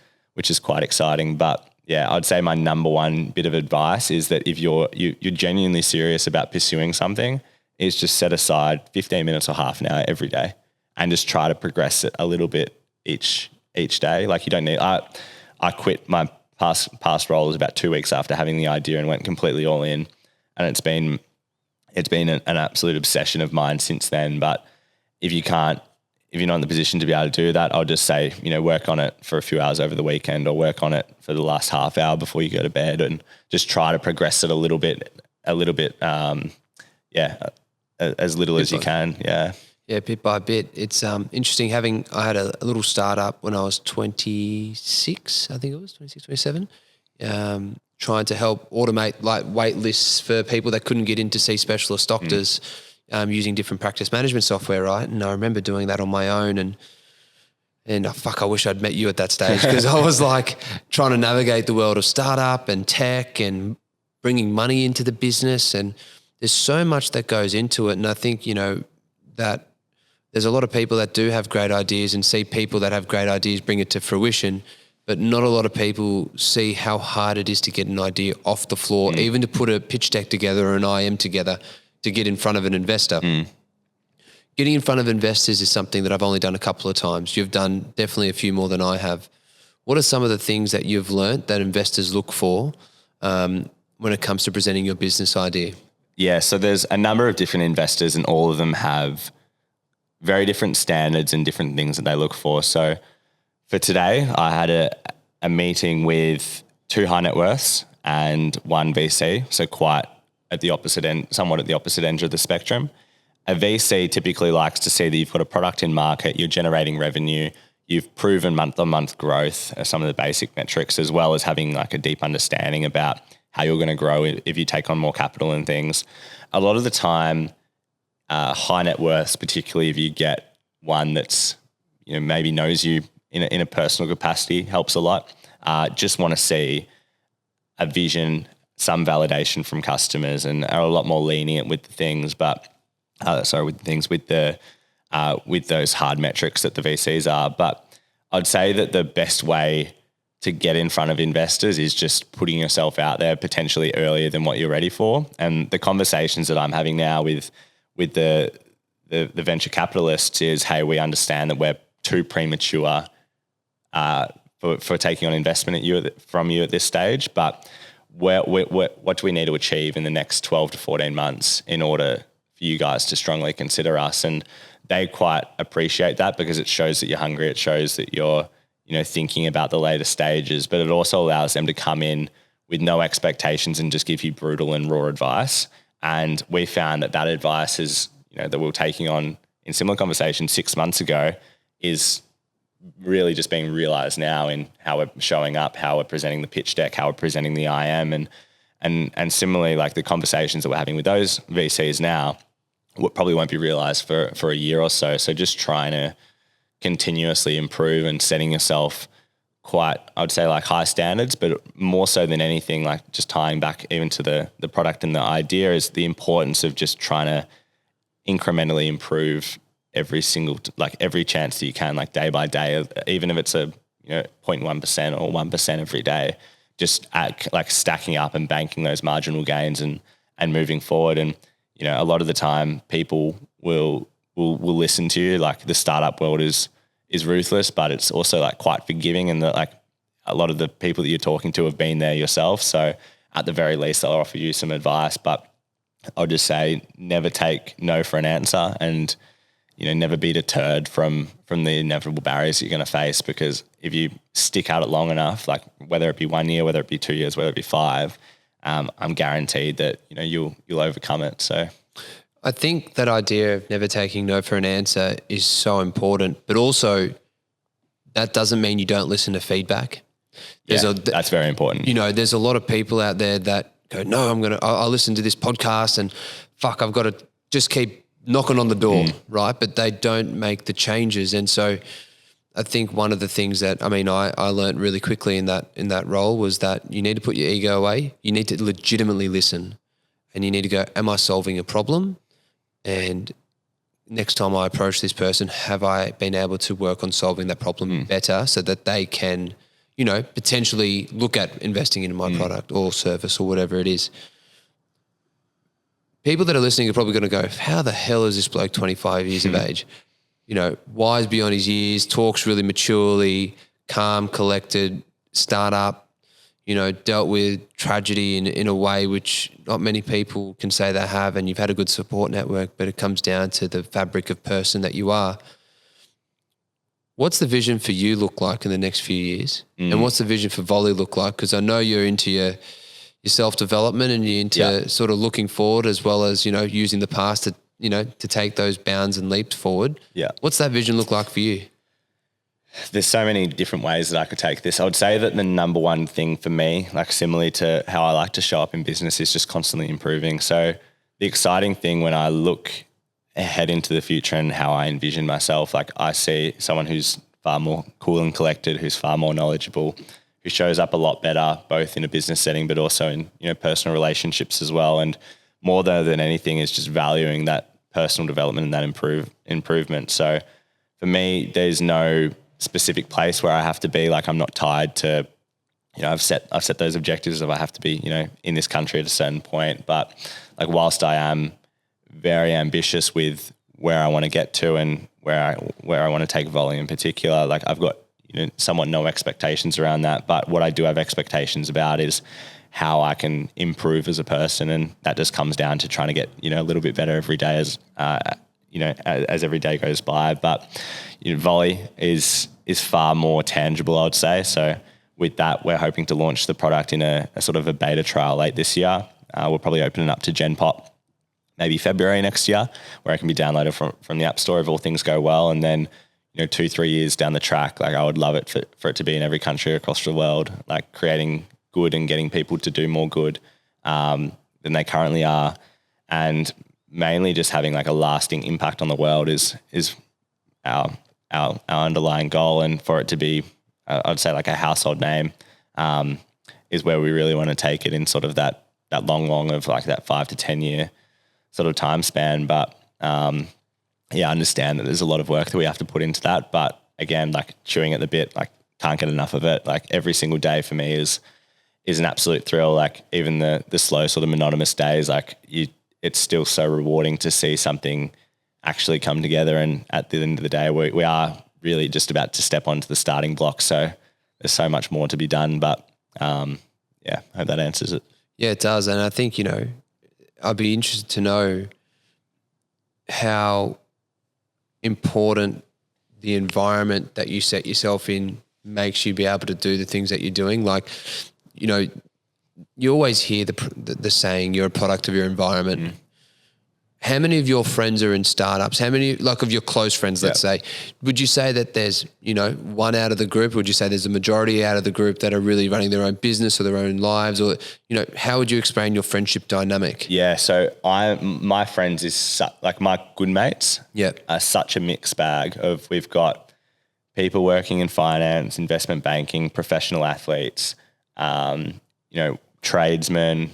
quite exciting. But yeah, I'd say my number one bit of advice is that if you're genuinely serious about pursuing something, is just set aside 15 minutes or half an hour every day and just try to progress it a little bit each day. Like you don't need, I quit my past role about 2 weeks after having the idea and went completely all in. And it's been an absolute obsession of mine since then. But if you're not in the position to be able to do that, I'll just say, work on it for a few hours over the weekend or work on it for the last half hour before you go to bed and just try to progress it a little bit, as little as you can. Yeah. Yeah, bit by bit. It's interesting I had a little startup when I was 26, I think it was 26, 27, trying to help automate like wait lists for people that couldn't get in to see specialist doctors using different practice management software, right? And I remember doing that on my own and I wish I'd met you at that stage because I was like trying to navigate the world of startup and tech and bringing money into the business, and there's so much that goes into it. And I think, that there's a lot of people that do have great ideas and see people that have great ideas bring it to fruition, but not a lot of people see how hard it is to get an idea off the floor, even to put a pitch deck together or an IM together to get in front of an investor. Getting in front of investors is something that I've only done a couple of times. You've done definitely a few more than I have. What are some of the things that you've learnt that investors look for when it comes to presenting your business idea? Yeah, so there's a number of different investors and all of them have very different standards and different things that they look for. So for today, I had a meeting with 2 high net worths and 1 VC, so quite at the opposite end, somewhat at the opposite end of the spectrum. A VC typically likes to see that you've got a product in market, you're generating revenue, you've proven month-on-month growth, some of the basic metrics, as well as having like a deep understanding about how you're going to grow if you take on more capital and things. A lot of the time, high net worths, particularly if you get one that's, maybe knows you in a personal capacity, helps a lot. Just want to see a vision, some validation from customers, and are a lot more lenient with the things, with those hard metrics that the VCs are. But I'd say that the best way to get in front of investors is just putting yourself out there potentially earlier than what you're ready for. And the conversations that I'm having now with the venture capitalists is, hey, we understand that we're too premature for taking on investment from you at this stage, but what do we need to achieve in the next 12 to 14 months in order for you guys to strongly consider us? And they quite appreciate that, because it shows that you're hungry. It shows that you're, thinking about the later stages, but it also allows them to come in with no expectations and just give you brutal and raw advice. And we found that advice is, that we were taking on in similar conversations 6 months ago is really just being realized now in how we're showing up, how we're presenting the pitch deck, how we're presenting the IM, and similarly, like the conversations that we're having with those VCs now, probably won't be realized for a year or so. So just trying to continuously improve and setting yourself quite, I would say, like high standards, but more so than anything, like just tying back even to the product and the idea, is the importance of just trying to incrementally improve every chance that you can, like day by day, even if it's a 0.1% or 1% every day, just like stacking up and banking those marginal gains and moving forward. And a lot of the time people will listen to you. Like the startup world is ruthless, but it's also like quite forgiving, and that like a lot of the people that you're talking to have been there yourself. So at the very least, they'll offer you some advice. But I'll just say, never take no for an answer, and never be deterred from the inevitable barriers you're going to face, because if you stick at it long enough, like whether it be 1 year, whether it be 2 years, whether it be 5, I'm guaranteed that you'll overcome it. So I think that idea of never taking no for an answer is so important, but also that doesn't mean you don't listen to feedback. That's very important. There's a lot of people out there that go, no, I'll listen to this podcast and I've got to just keep knocking on the door, right? But they don't make the changes. And so I think one of the things that, I learned really quickly in that role was that you need to put your ego away. You need to legitimately listen, and you need to go, am I solving a problem? And next time I approach this person, have I been able to work on solving that problem better, so that they can, potentially look at investing in my product or service or whatever it is. People that are listening are probably going to go, how the hell is this bloke 25 years of age? Wise beyond his years, talks really maturely, calm, collected, startup, dealt with tragedy in a way which not many people can say they have, and you've had a good support network, but it comes down to the fabric of person that you are. What's the vision for you look like in the next few years? And what's the vision for Volley look like? Because I know you're into your self-development, and you're into sort of looking forward, as well as, using the past to take those bounds and leaps forward. Yeah. What's that vision look like for you? There's so many different ways that I could take this. I would say that the number one thing for me, like similarly to how I like to show up in business, is just constantly improving. So the exciting thing when I look ahead into the future and how I envision myself, like I see someone who's far more cool and collected, who's far more knowledgeable, who shows up a lot better, both in a business setting, but also in, personal relationships as well. And more than anything is just valuing that personal development and that improvement. So for me, there's no specific place where I have to be. Like I'm not tied to, I've set those objectives of I have to be, in this country at a certain point. But like whilst I am very ambitious with where I want to get to and where I want to take Volley in particular, like I've got somewhat no expectations around that. But what I do have expectations about is how I can improve as a person, and that just comes down to trying to get a little bit better every day as every day goes by. But Volley is far more tangible, I would say. So with that, we're hoping to launch the product in a sort of a beta trial late this year. We'll probably open it up to Gen Pop maybe February next year, where it can be downloaded from the App Store if all things go well. And then, 2-3 years down the track, like I would love it for it to be in every country across the world, like creating good and getting people to do more good than they currently are. And mainly just having like a lasting impact on the world is our underlying goal. And for it to be, I'd say like a household name is where we really want to take it in sort of that long of like that 5 to 10 year sort of time span. But I understand that there's a lot of work that we have to put into that. But again, like chewing at the bit, like can't get enough of it. Like every single day for me is an absolute thrill. Like even the slow sort of monotonous days, like it's still so rewarding to see something actually come together. And at the end of the day, we are really just about to step onto the starting block. So there's so much more to be done. But I hope that answers it. Yeah, it does. And I think, I'd be interested to know how important the environment that you set yourself in makes you be able to do the things that you're doing. Like, you always hear the saying, you're a product of your environment. Mm. How many of your friends are in startups? How many, like of your close friends, let's say, would you say that there's, one out of the group? Or would you say there's a majority out of the group that are really running their own business or their own lives? Or, how would you explain your friendship dynamic? Yeah. So my friends is like my good mates are such a mixed bag of, we've got people working in finance, investment banking, professional athletes, tradesmen,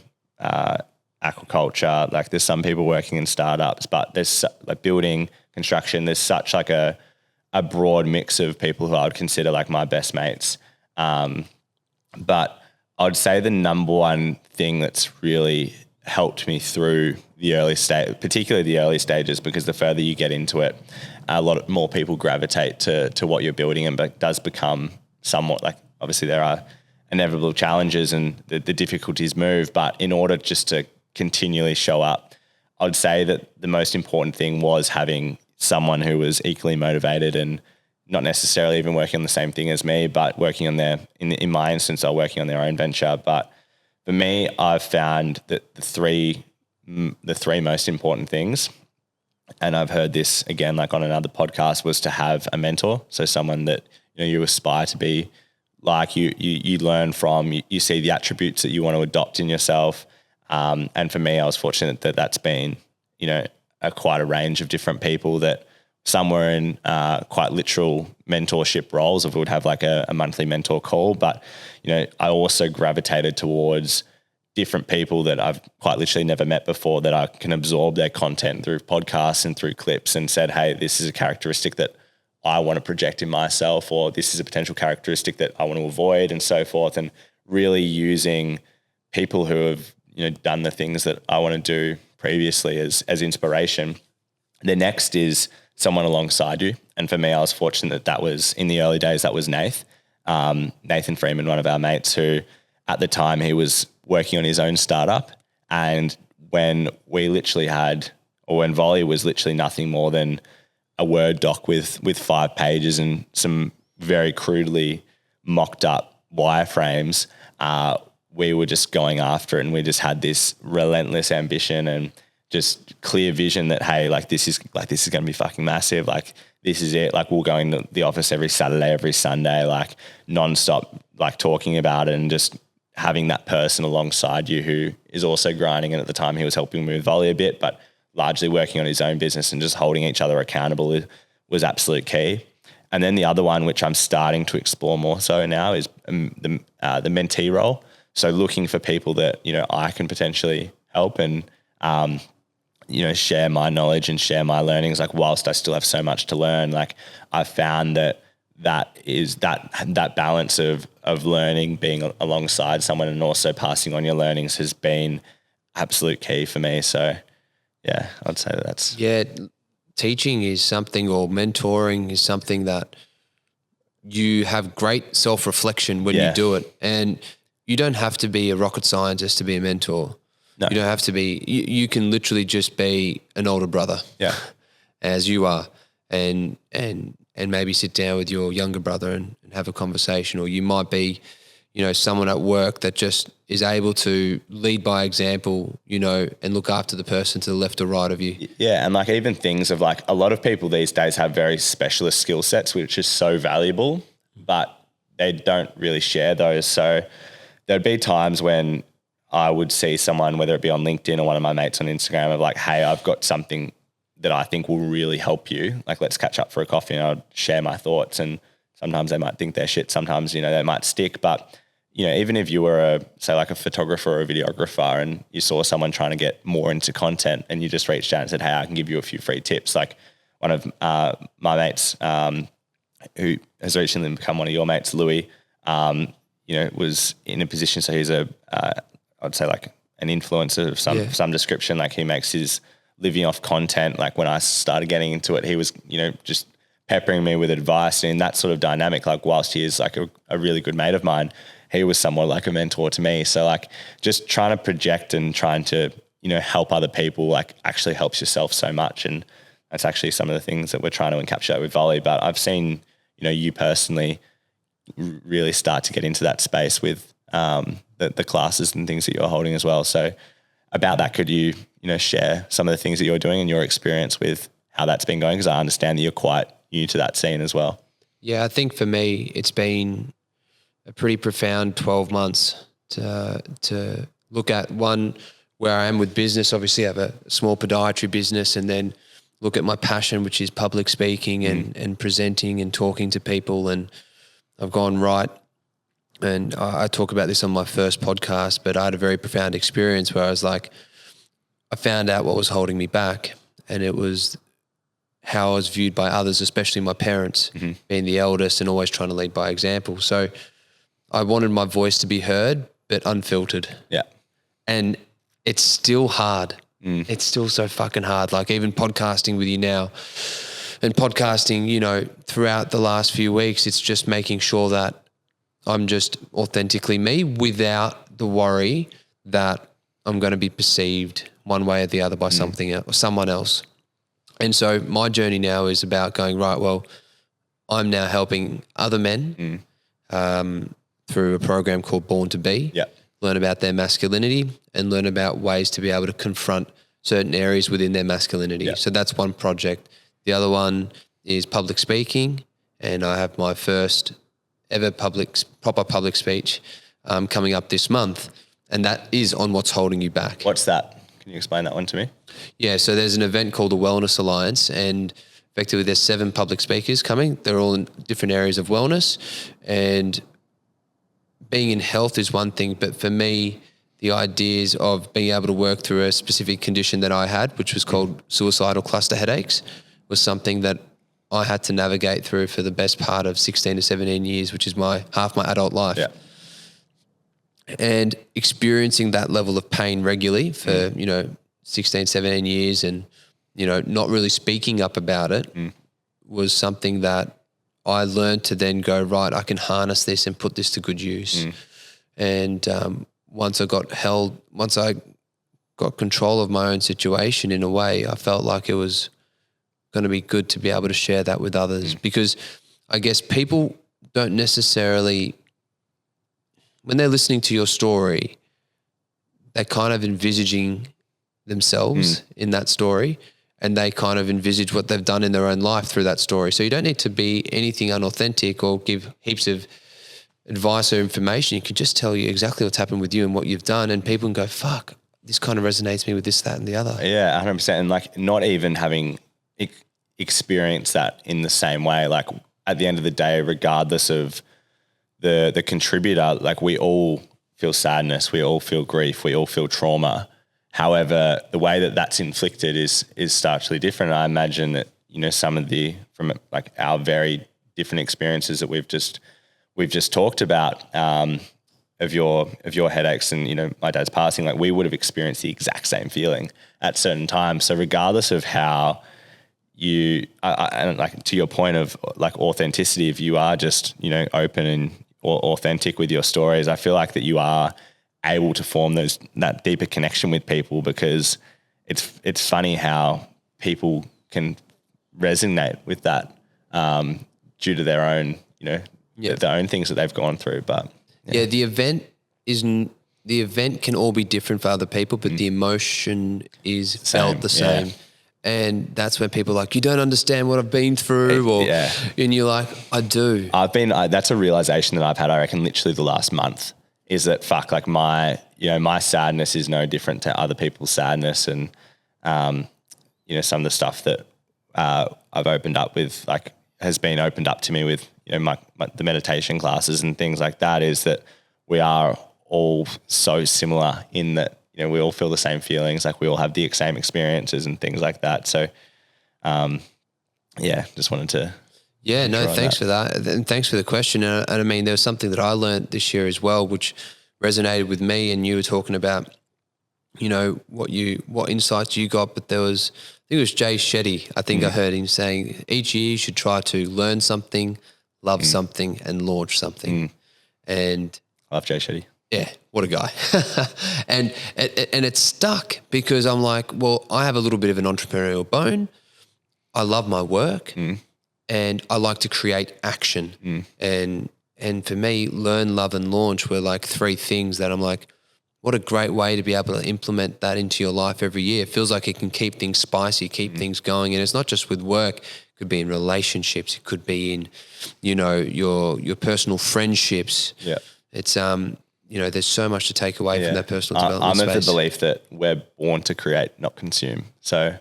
aquaculture. Like there's some people working in startups, but there's like building, construction. There's such like a broad mix of people who I would consider like my best mates. But I would say the number one thing that's really helped me through the early stage, particularly the early stages, because the further you get into it, a lot more people gravitate to what you're building, and it does become somewhat like, obviously there are inevitable challenges and the difficulties move, but in order just to continually show up, I would say that the most important thing was having someone who was equally motivated and not necessarily even working on the same thing as me, but working on in my instance, they're working on their own venture. But for me, I've found that the three most important things, and I've heard this again, like on another podcast, was to have a mentor. So someone that, you aspire to be like, you learn from, you see the attributes that you want to adopt in yourself. And for me, I was fortunate that that's been, quite a range of different people, that some were in quite literal mentorship roles, if we would have like a monthly mentor call. But, I also gravitated towards different people that I've quite literally never met before, that I can absorb their content through podcasts and through clips, and said, hey, this is a characteristic that I want to project in myself, or this is a potential characteristic that I want to avoid, and so forth. And really using people who have, done the things that I want to do previously as inspiration. The next is someone alongside you. And for me, I was fortunate that was in the early days, that was Nathan Freeman, one of our mates, who at the time he was working on his own startup. And when we literally when Volley was literally nothing more than a Word doc with 5 pages and some very crudely mocked up wireframes, we were just going after it, and we just had this relentless ambition and just clear vision that, hey, this is going to be fucking massive. Like, this is it. Like, we'll go into the office every Saturday, every Sunday, like nonstop, like talking about it, and just having that person alongside you who is also grinding. And at the time he was helping me with Volley a bit, but largely working on his own business, and just holding each other accountable was absolute key. And then the other one, which I'm starting to explore more so now, is the mentee role. So looking for people that, I can potentially help and, share my knowledge and share my learnings. Like, whilst I still have so much to learn, like I've found that is that balance of learning, being alongside someone and also passing on your learnings has been absolute key for me. So yeah, I'd say that's. Yeah. Teaching is something, or mentoring is something that you have great self-reflection when you do it. And you don't have to be a rocket scientist to be a mentor. No. You don't have to be, you can literally just be an older brother. Yeah. As you are. And and maybe sit down with your younger brother and have a conversation. Or you might be, you know, someone at work that just is able to lead by example, you know, and look after the person to the left or right of you. Yeah. And like even things of like a lot of people these days have very specialist skill sets, which is so valuable, but they don't really share those. So there'd be times when I would see someone, whether it be on LinkedIn or one of my mates on Instagram, of like, hey, I've got something that I think will really help you. Like, let's catch up for a coffee, and I'd share my thoughts. And sometimes they might think they're shit. Sometimes, you know, they might stick. But, you know, even if you were say like a photographer or a videographer and you saw someone trying to get more into content and you just reached out and said, hey, I can give you a few free tips. Like one of my mates who has recently become one of your mates, Louis, you know, was in a position. So he's I'd say like an influencer of some description. Like he makes his living off content. Like when I started getting into it, he was, you know, just peppering me with advice, and in that sort of dynamic, like whilst he is like a really good mate of mine, he was somewhat like a mentor to me. So like just trying to project and trying to, you know, help other people like actually helps yourself so much. And that's actually some of the things that we're trying to encapsulate with Volley. But I've seen, you know, you personally really start to get into that space with the classes and things that you're holding as well. So about that, could you know, share some of the things that you're doing and your experience with how that's been going? Because I understand that you're quite new to that scene as well. Yeah, I think for me, it's been a pretty profound 12 months to look at one where I am with business. Obviously, I have a small podiatry business, and then look at my passion, which is public speaking and presenting and talking to people. And I've gone right. And I talk about this on my first podcast, but I had a very profound experience where I was like, I found out what was holding me back, and it was how I was viewed by others, especially my parents, being the eldest and always trying to lead by example. So I wanted my voice to be heard, but unfiltered. Yeah. And it's still hard. It's still so fucking hard. Like even podcasting with you now and podcasting, you know, throughout the last few weeks, it's just making sure that I'm just authentically me without the worry that I'm going to be perceived one way or the other by something else or someone else. And so my journey now is about going, right, well, I'm now helping other men through a program called Born to Be, learn about their masculinity and learn about ways to be able to confront certain areas within their masculinity. So that's one project. The other one is public speaking, and I have my first ever proper public speech coming up this month, and that is on what's holding you back. What's that? Can you explain that one to me? Yeah, so there's an event called the Wellness Alliance, and effectively there's 7 public speakers coming. They're all in different areas of wellness, and being in health is one thing, but for me, the ideas of being able to work through a specific condition that I had, which was called suicidal cluster headaches, was something that I had to navigate through for the best part of 16 to 17 years, which is half my adult life. Yeah. And experiencing that level of pain regularly for, 16, 17 years and, not really speaking up about it was something that I learned to then go, right, I can harness this and put this to good use. And once I got control of my own situation in a way, I felt like it was going to be good to be able to share that with others because I guess people don't necessarily, when they're listening to your story, they're kind of envisaging themselves in that story and they kind of envisage what they've done in their own life through that story. So you don't need to be anything unauthentic or give heaps of advice or information. You can just tell you exactly what's happened with you and what you've done and people can go, fuck, this kind of resonates me with this, that and the other. Yeah, 100%. And like not even having experienced that in the same way, like at the end of the day, regardless of the contributor, like we all feel sadness, we all feel grief, we all feel trauma. However, the way that that's inflicted is starkly different. I imagine that, some of from like our very different experiences that we've just talked about of your headaches and, my dad's passing, like we would have experienced the exact same feeling at certain times. So regardless of how and like to your point of like authenticity, if you are just, open and or authentic with your stories, I feel like that you are able to form that deeper connection with people because it's funny how people can resonate with that due to their own, their own things that they've gone through. But the event can all be different for other people, but the emotion is felt the same. And that's when people are like, you don't understand what I've been through, and you're like, I do. That's a realization that I've had, I reckon, literally the last month, is that like my sadness is no different to other people's sadness. And, some of the stuff that I've opened up with, like, has been opened up to me with, the meditation classes and things like that, is that we are all so similar in that, we all feel the same feelings, like we all have the same experiences and things like that. So, just wanted to. Yeah, no, thanks for that. And thanks for the question. And I mean, there was something that I learned this year as well, which resonated with me. And you were talking about, what insights you got, but there was, I think it was Jay Shetty. I think I heard him saying each year you should try to learn something, love something, and launch something. And I love Jay Shetty. Yeah, what a guy. and it stuck because I'm like, well, I have a little bit of an entrepreneurial bone. I love my work and I like to create action. And for me, learn, love, and launch were like three things that I'm like, what a great way to be able to implement that into your life every year. It feels like it can keep things spicy, keep things going. And it's not just with work. It could be in relationships. It could be in, your personal friendships. Yeah. It's, there's so much to take away from that personal development space. I'm of the belief that we're born to create, not consume. So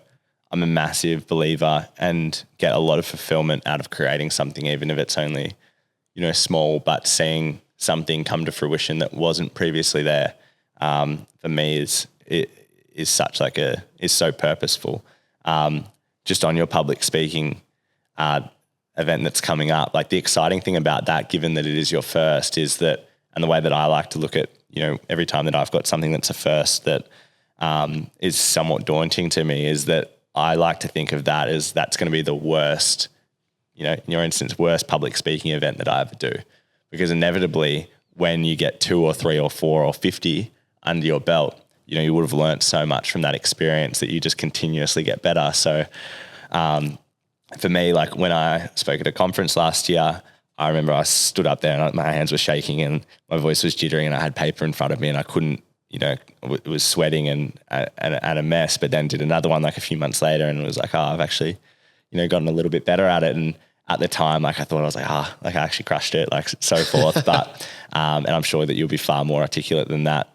I'm a massive believer and get a lot of fulfillment out of creating something, even if it's only, small, but seeing something come to fruition that wasn't previously there. For me is so purposeful. Just on your public speaking event that's coming up, like the exciting thing about that, given that it is your first, is that, and the way that I like to look at, every time that I've got something that's a first that is somewhat daunting to me, is that I like to think of that as that's going to be the worst, in your instance, worst public speaking event that I ever do. Because inevitably when you get 2 or 3 or 4 or 50 under your belt, you would have learned so much from that experience that you just continuously get better. So for me, like when I spoke at a conference last year, I remember I stood up there and my hands were shaking and my voice was jittering and I had paper in front of me and I couldn't, it was sweating and a mess, but then did another one like a few months later and it was like, I've actually, gotten a little bit better at it. And at the time, like I thought I was like, I actually crushed it, like so forth. But, and I'm sure that you'll be far more articulate than that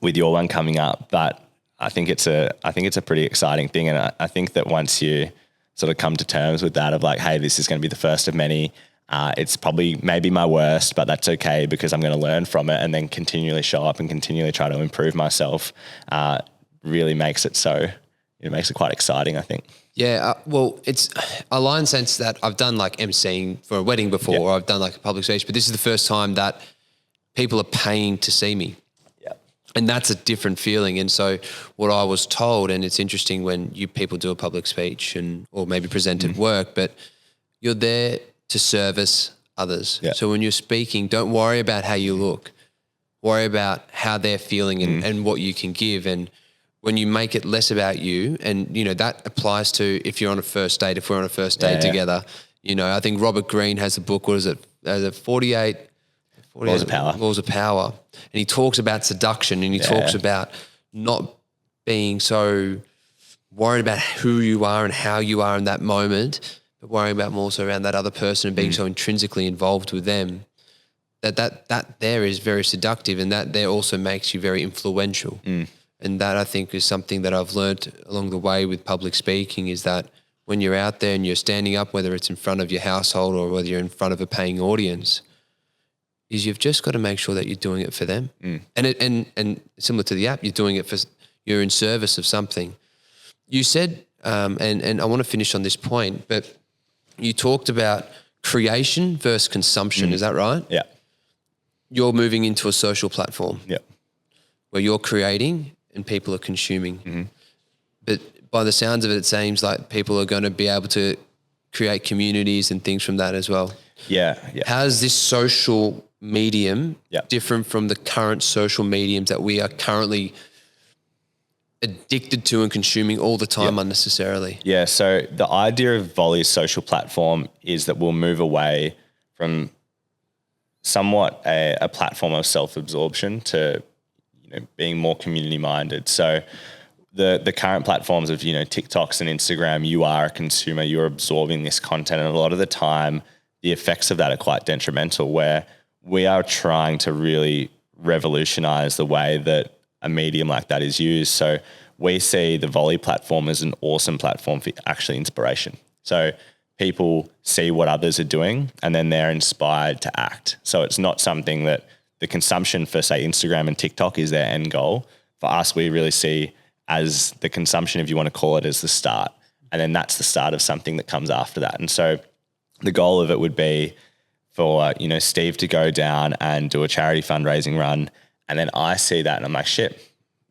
with your one coming up. But I think it's a pretty exciting thing. And I think that once you sort of come to terms with that of like, hey, this is going to be the first of many. It's probably maybe my worst, but that's okay because I'm going to learn from it and then continually show up and continually try to improve myself. Really makes it so, it makes it quite exciting, I think. Yeah, well, it's a line sense that I've done like emceeing for a wedding before, or I've done like a public speech, but this is the first time that people are paying to see me. And that's a different feeling. And so what I was told, and it's interesting when people do a public speech or maybe present at work, but you're there to service others. Yeah. So when you're speaking, don't worry about how you look. Worry about how they're feeling and what you can give. And when you make it less about you, and, that applies to if you're on a first date, if we're on a first date together, I think Robert Greene has a book, what is it? 48 Laws of Power. Laws of Power. And he talks about seduction and he talks about not being so worried about who you are and how you are in that moment, but worrying about more so around that other person and being so intrinsically involved with them. That there is very seductive and that there also makes you very influential. And that I think is something that I've learned along the way with public speaking is that when you're out there and you're standing up, whether it's in front of your household or whether you're in front of a paying audience, is you've just got to make sure that you're doing it for them. And similar to the app, you're in service of something. You said, and I want to finish on this point, but you talked about creation versus consumption. Is that right? Yeah. You're moving into a social platform. Yeah. Where you're creating and people are consuming. But by the sounds of it, it seems like people are going to be able to create communities and things from that as well. Yeah. How is this social medium different from the current social mediums that we are currently addicted to and consuming all the time unnecessarily. Yeah. So the idea of Volley's social platform is that we'll move away from somewhat a platform of self-absorption to, being more community minded. So the current platforms of, TikToks and Instagram, you are a consumer, you're absorbing this content. And a lot of the time, the effects of that are quite detrimental, where we are trying to really revolutionize the way that a medium like that is used. So we see the Volley platform as an awesome platform for actually inspiration. So people see what others are doing and then they're inspired to act. So it's not something that the consumption for, say, Instagram and TikTok is their end goal. For us, we really see as the consumption, if you want to call it, as the start. And then that's the start of something that comes after that. And so the goal of it would be for, Steve to go down and do a charity fundraising run. And then I see that and I'm like, shit,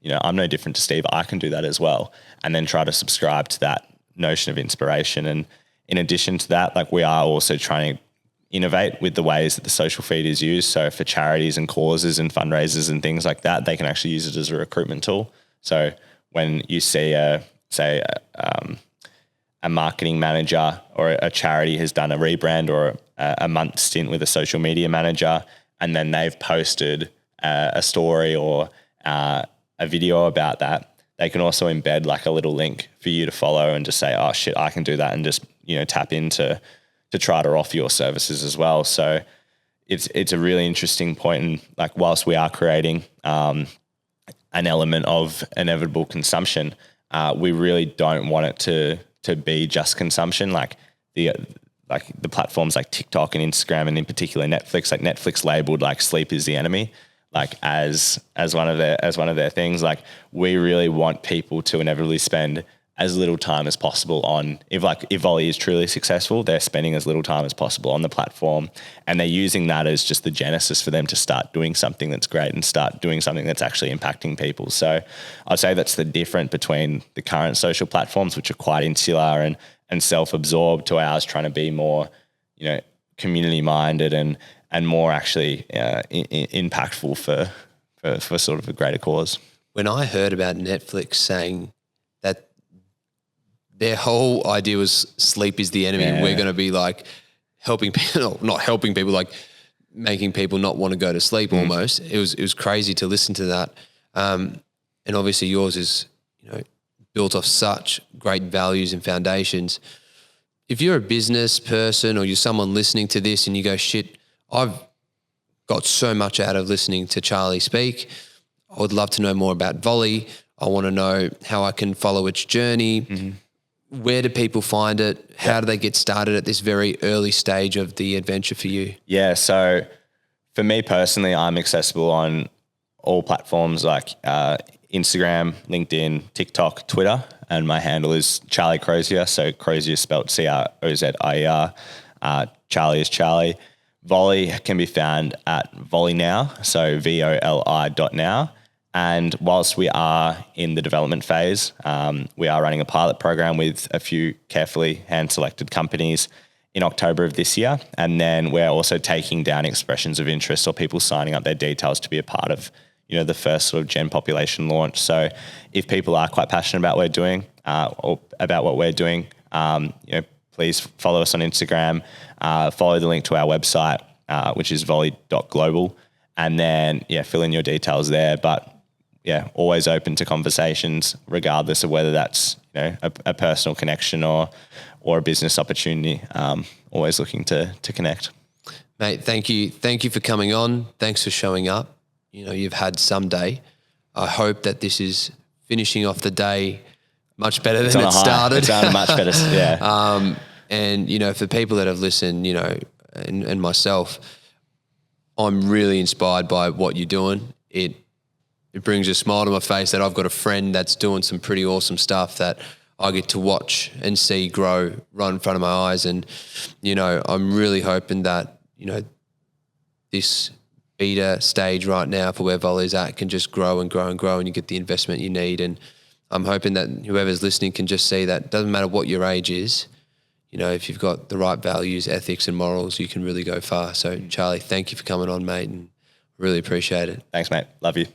I'm no different to Steve. I can do that as well. And then try to subscribe to that notion of inspiration. And in addition to that, like, we are also trying to innovate with the ways that the social feed is used. So for charities and causes and fundraisers and things like that, they can actually use it as a recruitment tool. So when you see a marketing manager or a charity has done a rebrand or a month stint with a social media manager, and then they've posted a story or a video about that, they can also embed like a little link for you to follow and just say, oh shit, I can do that, and just, tap into to try to offer your services as well. So it's a really interesting point. And like, whilst we are creating an element of inevitable consumption, we really don't want it to be just consumption. Like the platforms like TikTok and Instagram, and in particular Netflix, like Netflix labeled like sleep is the enemy, like as one of their things. Like, we really want people to inevitably spend as little time as possible on, if Volley is truly successful, they're spending as little time as possible on the platform, and they're using that as just the genesis for them to start doing something that's great and start doing something that's actually impacting people. So I'd say that's the difference between the current social platforms, which are quite insular and self-absorbed, to ours trying to be more, community minded and more actually impactful for sort of a greater cause. When I heard about Netflix saying that their whole idea was sleep is the enemy, and we're going to be like helping people, not helping people, like making people not want to go to sleep almost. It was crazy to listen to that. And obviously yours is, built off such great values and foundations. If you're a business person or you're someone listening to this and you go, shit, I've got so much out of listening to Charlie speak, I would love to know more about Volley. I want to know how I can follow its journey. Mm-hmm. Where do people find it? How do they get started at this very early stage of the adventure for you? Yeah, so for me personally, I'm accessible on all platforms like Instagram, LinkedIn, TikTok, Twitter, and my handle is Charlie Crozier. So Crozier spelled Crozier. Charlie is Charlie. Volley can be found at Volley Now, so VOLI.now. And whilst we are in the development phase, we are running a pilot program with a few carefully hand-selected companies in October of this year. And then we're also taking down expressions of interest or people signing up their details to be a part of, the first sort of gen population launch. So if people are quite passionate about what we're doing, please follow us on Instagram, follow the link to our website, which is volley.global, and then, fill in your details there. But always open to conversations, regardless of whether that's, a personal connection or a business opportunity. Always looking to connect. Mate, thank you. Thank you for coming on. Thanks for showing up. You've had some day. I hope that this is finishing off the day much better than it started. It's on a much better, yeah. And, for people that have listened, and myself, I'm really inspired by what you're doing. It brings a smile to my face that I've got a friend that's doing some pretty awesome stuff that I get to watch and see grow right in front of my eyes. And, I'm really hoping that, this beta stage right now for where Volley's at can just grow and grow and grow, and you get the investment you need. And I'm hoping that whoever's listening can just see that it doesn't matter what your age is, if you've got the right values, ethics and morals, you can really go far. So Charlie, thank you for coming on, mate, and really appreciate it. Thanks, mate. Love you.